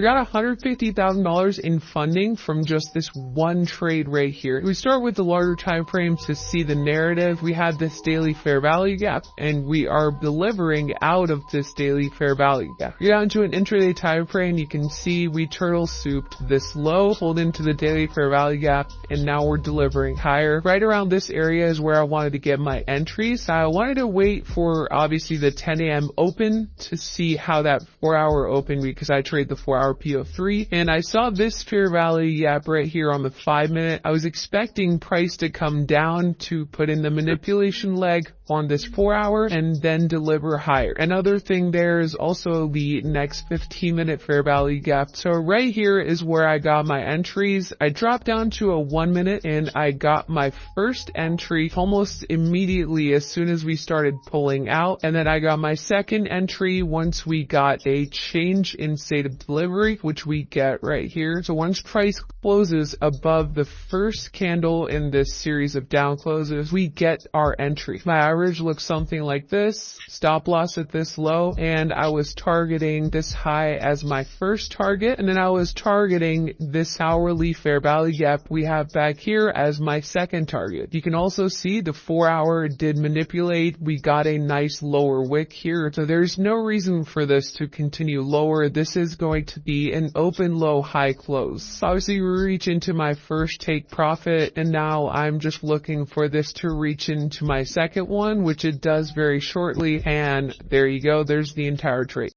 We got $150,000 in funding from just this one trade right here. We start with the larger time frame to see the narrative. We had this daily fair value gap, and we are delivering out of this daily fair value gap. You're down to an intraday time frame. You can see we turtle souped this low, hold into the daily fair value gap, and now we're delivering higher. Right around this area is where I wanted to get my entries. I wanted to wait for obviously the 10 a.m. open to see how that 4-hour open, because I trade the 4-hour PO3, and I saw this fair value gap right here on the 5-minute. I was expecting price to come down to put in the manipulation leg on this 4-hour and then deliver higher. Another thing there is also the next 15-minute fair value gap. So right here is where I got my entries. I dropped down to a 1-minute and I got my first entry almost immediately as soon as we started pulling out, and then I got my second entry once we got a change in state of delivery, which we get right here. So once price closes above the first candle in this series of down closes, we get our entry. My average looks something like this, stop loss at this low, and I was targeting this high as my first target, and then I was targeting this hourly fair value gap we have back here as my second target. You can also see the 4-hour did manipulate. We got a nice lower wick here, so there's no reason for this to continue lower. This is going to be an open low high close. Obviously we reach into my first take profit, and now I'm just looking for this to reach into my second one, which it does very shortly, and there you go, there's the entire trade.